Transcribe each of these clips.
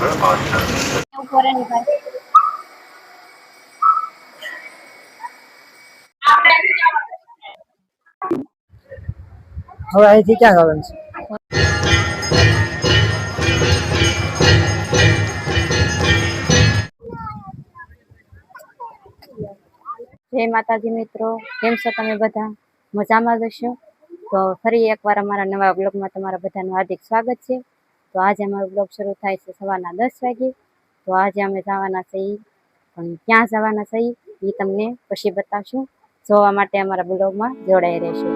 હવે અહીંથી ક્યાં જવાનું છે? જય માતાજી મિત્રો, કેમ છો તમે બધા? મજામાં જ હશો? તો ફરી એકવાર અમારા નવા બ્લોગમાં તમારા બધાનું હાર્દિક સ્વાગત છે. તો આજે અમારો બ્લોગ શરૂ થાય છે સવારના 10 વાગે. તો આજે અમે જવાના છીએ, પણ ક્યાં જવાના છીએ એ તમને પછી બતાવશું. જોવા માટે અમારા બ્લોગમાં જોડાઈ રહેશો.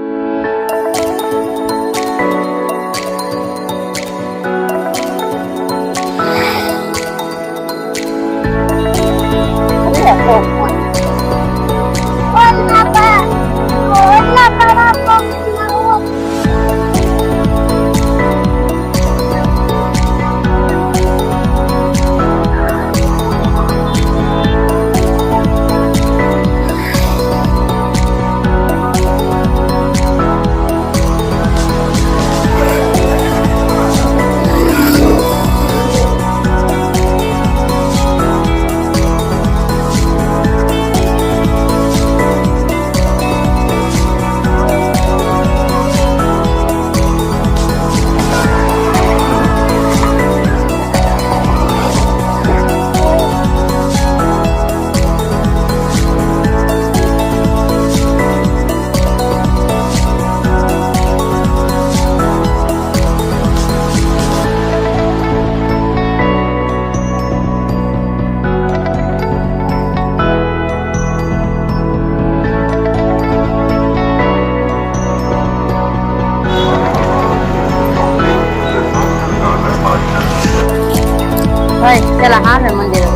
પેલા હામે મંદિર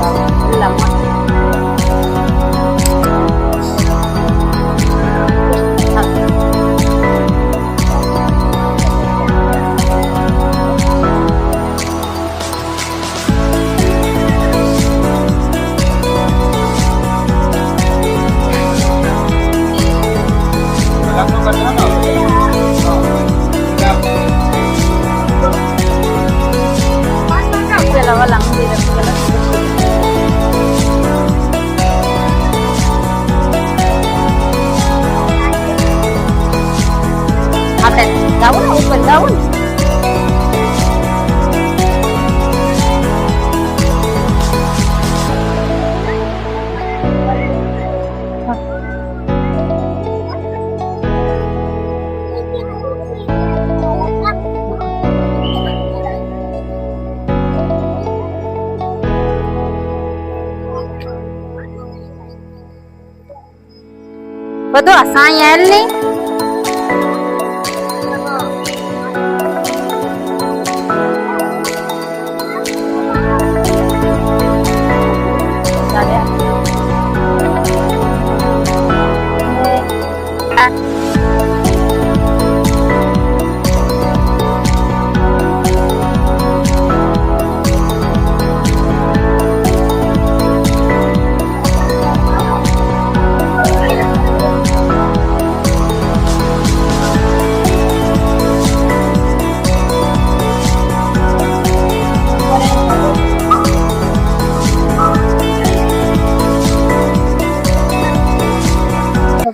પેલા વાલા મંદિર આપણે જાવું ને ઉપર જાવું ને. બધું સાઈ આલી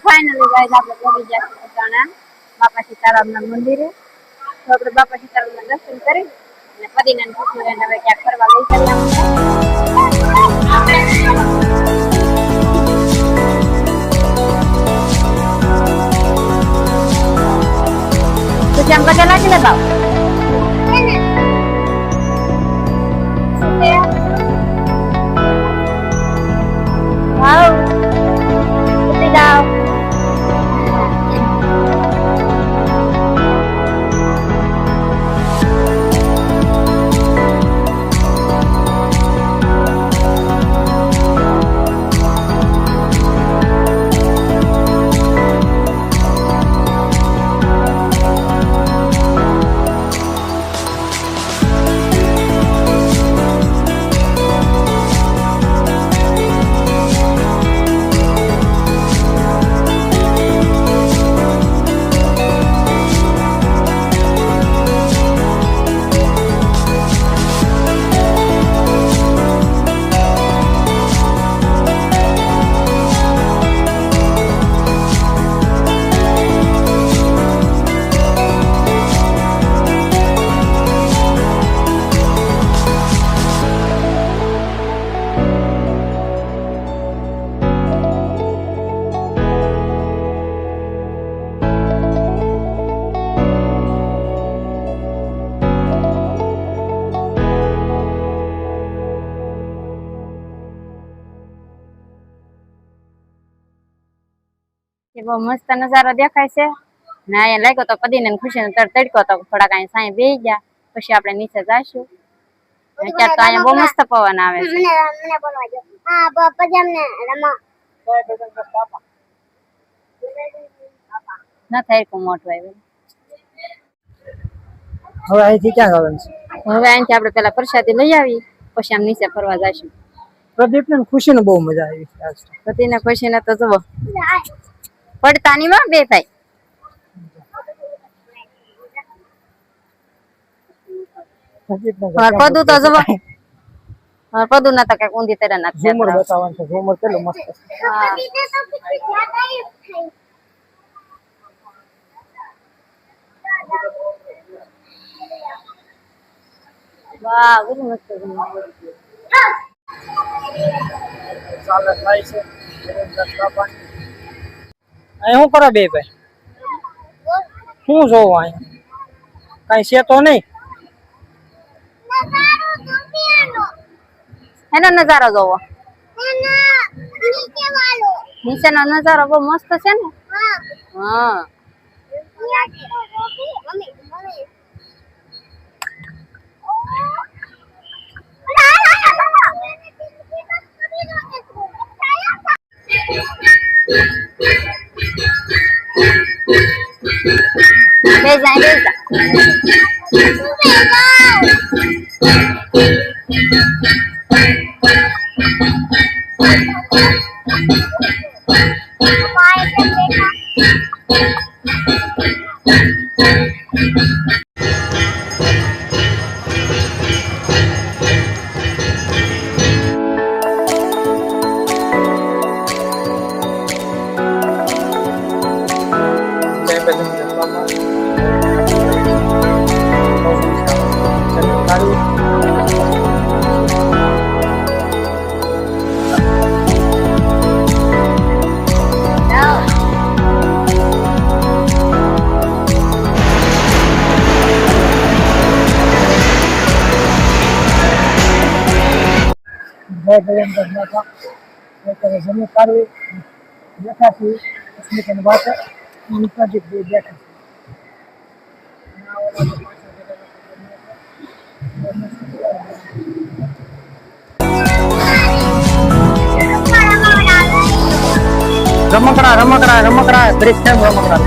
ફાઇનલી ગાઈસ આપણે પહોંચી ગયા છીએ પટાણા બાપા સીતારામના મંદિરે. તો આપણે બાપા સીતારામના દર્શન કરી અને પદીનાને પૂછીને હવે ક્યાંક ફરવા લઈ ચાલ્યા. તો જેમ પગે લાગી લે બાપ વાવ ઉતરી જાઓ. એ બહુ મસ્ત નજારો દેખાય છે ને અહીંયા લાગ્યો તો પદીને ખુશીને તડકો તો થોડાક અહીંયા સાંઈ બેસી ગયા પછી આપણે નીચે જઈશું અત્યારે તો અહીંયા બહુ મસ્ત પવન આવે છે ના થાય કો મોટું આવ્યું હવે અહીંથી ક્યાં જવાનું છે? હવે અહીંથી આપણે પેલા પ્રસાદી લઈ આવી પછી આમ નીચે ફરવા જઈશું પ્રદીપ ને ખુશી ને બહુ મજા આવી છે આજ તો. પતિને ખુશીને તો જુઓ પડતા ની માં બે ભાઈ પ્રદીપ ને પદુ તો જુઓ પદુ ના તો કઈક ઊંધી તરહ નાખશે ઝુમર બતાવવાનું છે. ઝુમર કેટલું મસ્ત છે. વાહ કેટલું મસ્ત છે. ચાલે થાય છે. અહીં શું કરે બે ભાઈ? શું જોવું અહીંયા? કઈ છે તો નહીં? એનો નજારો જોવો નીચેનો નજારો બહુ મસ્ત છે ને હા બેજા જમી કાઢવી બેઠા છીએ સ્મિતની વાત નજીક બેઠા રમકડા રમકડા રમકડા બ્રિજ છે રમકડા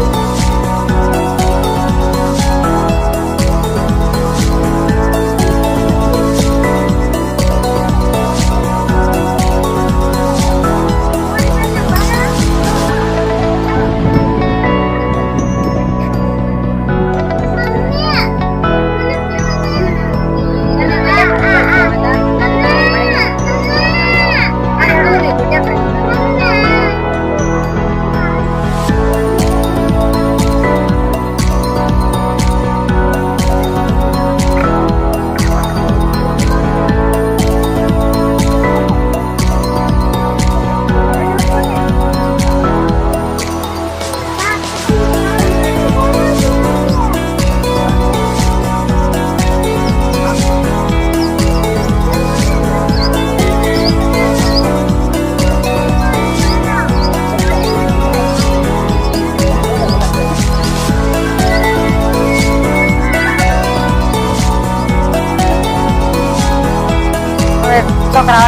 છોકરા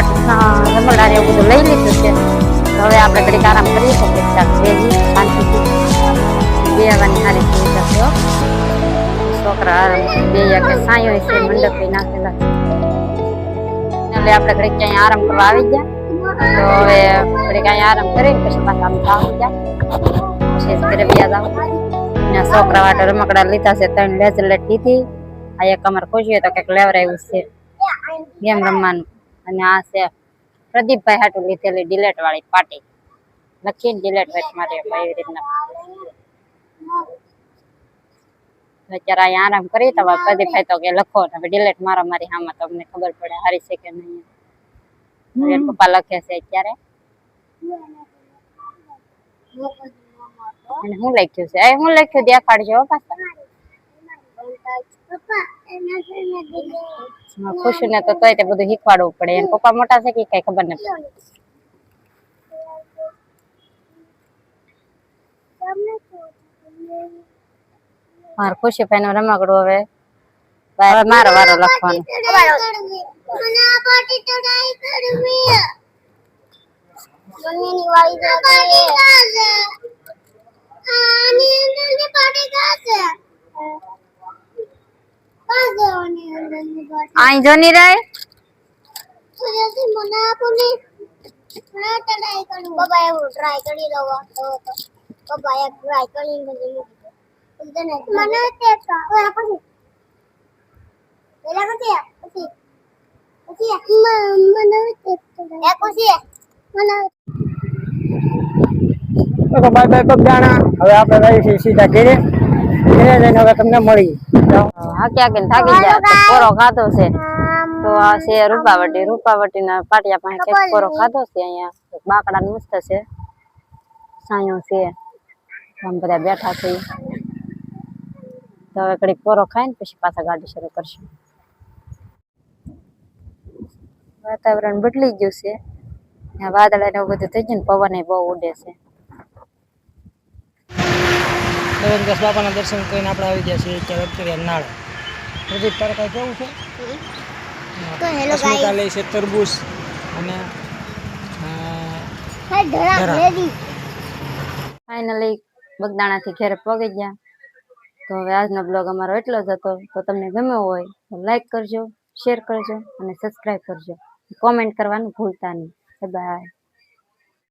રમકડા ને એવું બધું લઈ લીધું છે તો હવે આપણે ઘડીક આરામ કરી શકીએ બેસી શાંતિથી બેવાની સારી સુવિધા છે છોકરા આરામ બે કે સાયો છે મંડપ નાખેલા એટલે આપણે ઘડીક ક્યાંય આરામ કરવા આવી ગયા તો હવે ઘડીક અહીંયા આરામ કરી પછી પાછા આમ આવી ગયા પછી ઘરે બીજા જાવ ત્યાં છોકરા માટે રમકડા લીધા છે 3 લેઝલેટ લીધી આ એક અમારે ખુશી તો કંઈક લેવરાયું છે ગેમ રમવાનું અને આ છે પ્રદીપભાઈ હાટું લીધેલી ડિલેટ વાળી પાટી લખીને ડિલેટ વેચ મારે એવી રીતના અત્યારે અહીંયા આરામ કરી તો પ્રદીપભાઈ તો કે લખો ને ડિલેટ મારો મારી હામાં તો અમને ખબર પડે હારી છે કે નહીં પપ્પા લખે છે અત્યારે અને હું લખ્યું છે હું લખ્યું દેખાડજો પાછા ખુશી ને તો તોય તે બધું શીખવાડવું પડે એને પપ્પા મોટા છે કે કઈ ખબર નથી મારે ખુશીભાઈ નું રમકડું હવે મારો વારો લખવાનો. અહીં જો ની રહે તો બાય બાય પગદાણા. હવે આપણે રહી છીએ સીધા ઘરે. ઘરે જઈને હવે તમને મળી. હાક્યા કે થાકી ગયા તો પોરો ખાધો છે. તો આ છે રૂપાવટી ના પાટિયા પાસે કેક પોરો ખાધો છે. અહીંયા બાકડા મસ્ત છે, સાયો છે, આમ બધા બેઠા છે. તો હવે કડીક પોરો ખાઈ ને પછી પાછા ગાડી શરૂ કરશું. વાતાવરણ બદલી ગયું છે, વાદળા ને એવું બધું થઈ ગયું ને પવન બહુ ઉડે છે. નવનદાસ બાપાના દર્શન કરીને આપણે આવી ગયા છીએ અત્યારે નાળ. પ્રદીપ તારે કાંઈ કેવું છે? અસ્મિતા લે છે તરબૂચ અને ફાઇનલી બગદાણા થી ઘરે પગી ગયા. તો હવે આજનો બ્લોગ અમારો એટલો જ હતો. તો તમને ગમ્યો હોય તો લાઈક કરજો, શેર કરજો અને સબસ્ક્રાઈબ કરજો. કોમેન્ટ કરવાનું ભૂલતા નહીં. બાય.